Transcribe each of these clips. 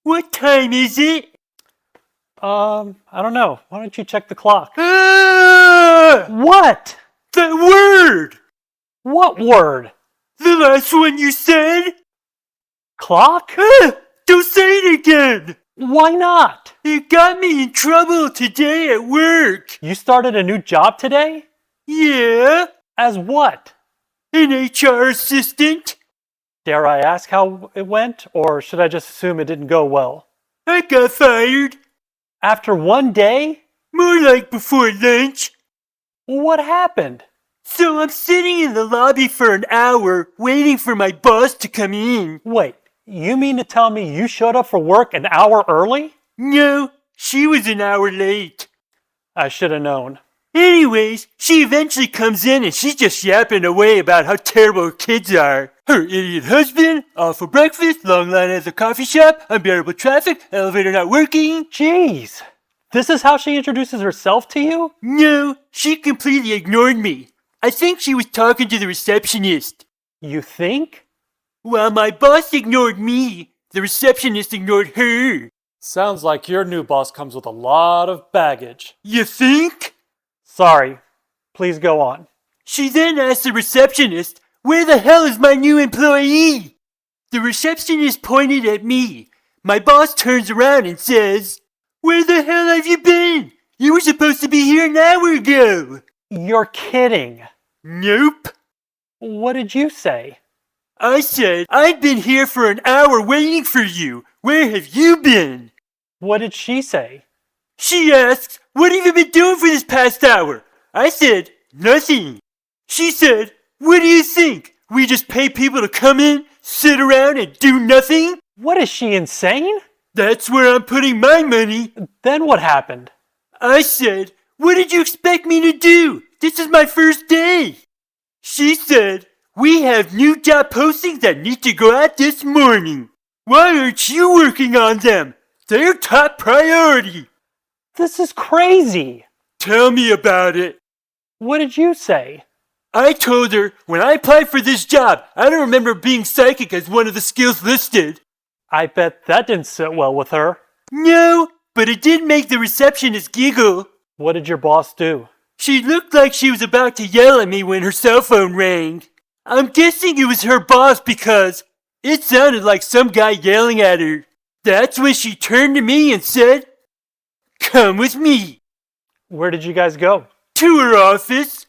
What time is it? I don't know. Why don't you check the clock? Ah! What? That word! What word? The last one you said? Clock? Ah! Don't say it again! Why not? It got me in trouble today at work. You started a new job today? Yeah? As what? An HR assistant? Dare I ask how it went, or should I just assume it didn't go well? I got fired. After one day? More like before lunch. What happened? So I'm sitting in the lobby for an hour waiting for my boss to come in. Wait, you mean to tell me you showed up for work an hour early? No, she was an hour late. I should have known. Anyways, she eventually comes in and she's just yapping away about how terrible her kids are. Her idiot husband, awful breakfast, long line at the coffee shop, unbearable traffic, elevator not working. Jeez, this is how she introduces herself to you? No, she completely ignored me. I think she was talking to the receptionist. You think? While my boss ignored me, the receptionist ignored her. Sounds like your new boss comes with a lot of baggage. You think? Sorry, please go on. She then asked the receptionist, "Where the hell is my new employee?" The receptionist pointed at me. My boss turns around and says, "Where the hell have you been? You were supposed to be here an hour ago." You're kidding. Nope. What did you say? I said, "I've been here for an hour waiting for you. Where have you been?" What did she say? She asks, "What have you been doing for this past hour?" I said, "Nothing." She said, "What do you think? We just pay people to come in, sit around, and do nothing?" What, is she insane? That's where I'm putting my money. Then what happened? I said, "What did you expect me to do? This is my first day." She said, "We have new job postings that need to go out this morning. Why aren't you working on them? They're top priority." This is crazy. Tell me about it. What did you say? I told her when I applied for this job, I don't remember being psychic as one of the skills listed. I bet that didn't sit well with her. No, but it did make the receptionist giggle. What did your boss do? She looked like she was about to yell at me when her cell phone rang. I'm guessing it was her boss because it sounded like some guy yelling at her. That's when she turned to me and said, "Come with me." Where did you guys go? To her office.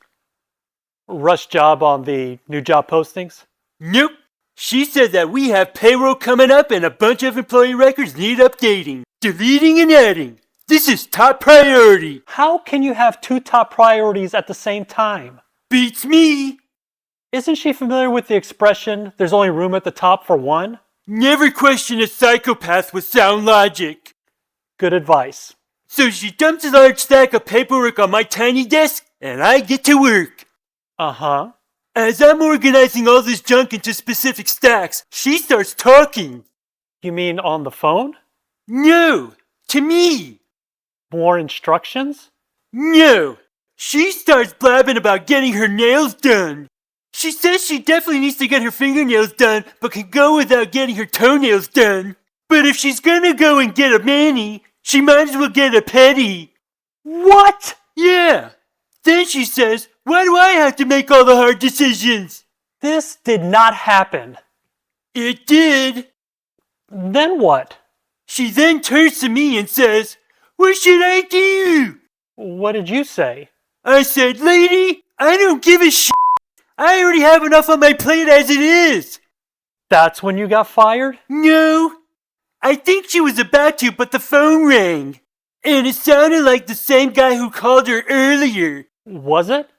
Rush job on the new job postings? Nope. She said that we have payroll coming up and a bunch of employee records need updating, deleting and adding. This is top priority. How can you have two top priorities at the same time? Beats me. Isn't she familiar with the expression, there's only room at the top for one? Never question a psychopath with sound logic. Good advice. So she dumps a large stack of paperwork on my tiny desk, and I get to work. Uh-huh. As I'm organizing all this junk into specific stacks, she starts talking. You mean on the phone? No, to me. More instructions? No. She starts blabbing about getting her nails done. She says she definitely needs to get her fingernails done, but can go without getting her toenails done. But if she's gonna go and get a mani, she might as well get a pedi. What? Yeah. Then she says, "Why do I have to make all the hard decisions?" This did not happen. It did. Then what? She then turns to me and says, "What should I do?" What did you say? I said, "Lady, I don't give a shit. I already have enough on my plate as it is." That's when you got fired? No. I think she was about to, but the phone rang. And it sounded like the same guy who called her earlier. Was it?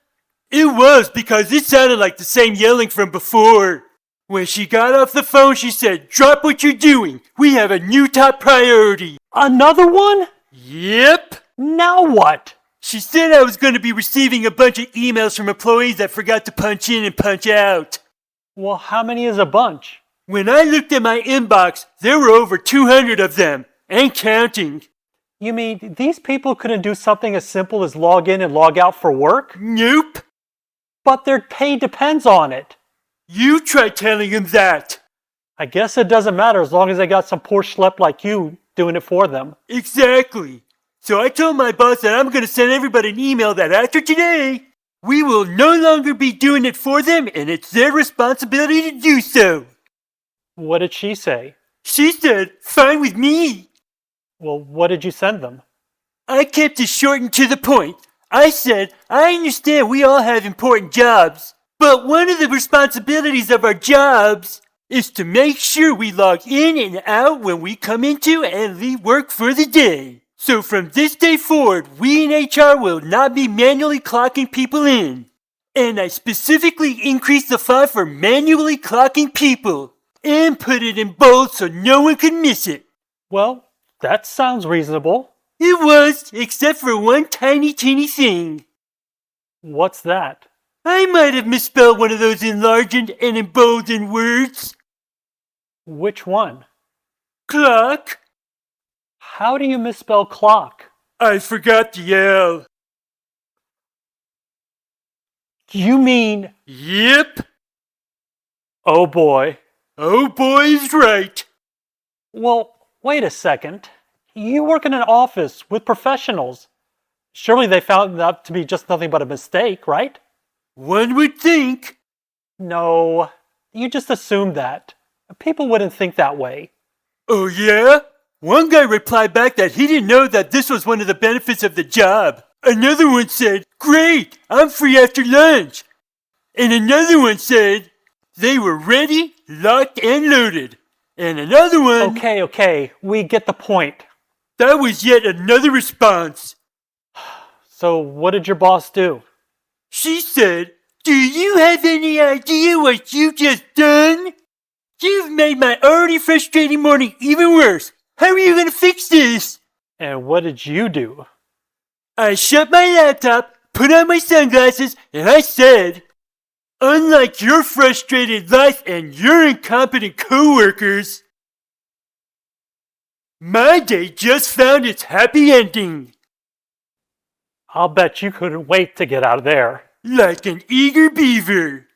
It was, because it sounded like the same yelling from before. When she got off the phone, she said, "Drop what you're doing. We have a new top priority." Another one? Yep. Now what? She said I was going to be receiving a bunch of emails from employees that forgot to punch in and punch out. Well, how many is a bunch? When I looked at my inbox, there were over 200 of them, and counting. You mean these people couldn't do something as simple as log in and log out for work? Nope. But their pay depends on it. You try telling him that. I guess it doesn't matter as long as they got some poor schlep like you doing it for them. Exactly. So I told my boss that I'm going to send everybody an email that after today, we will no longer be doing it for them and it's their responsibility to do so. What did she say? She said, fine with me. Well, what did you send them? I kept it short and to the point. I said, I understand we all have important jobs, but one of the responsibilities of our jobs is to make sure we log in and out when we come into and leave work for the day. So from this day forward, we in HR will not be manually clocking people in. And I specifically increased the font for manually clocking people and put it in bold so no one could miss it. Well, that sounds reasonable. It was, except for one tiny teeny thing. What's that? I might have misspelled one of those enlarged and emboldened words. Which one? Clock. How do you misspell clock? I forgot the L. You mean... Yep. Oh boy. Oh boy is right. Well, wait a second. You work in an office with professionals. Surely they found that to be just nothing but a mistake, right? One would think. No, you just assumed that. People wouldn't think that way. Oh yeah? One guy replied back that he didn't know that this was one of the benefits of the job. Another one said, great, I'm free after lunch. And another one said, they were ready, locked, and loaded. And another one... Okay, we get the point. That was yet another response. So what did your boss do? She said, do you have any idea what you just done? You've made my already frustrating morning even worse. How are you going to fix this? And what did you do? I shut my laptop, put on my sunglasses, and I said, unlike your frustrated life and your incompetent coworkers, my day just found its happy ending. I'll bet you couldn't wait to get out of there. Like an eager beaver.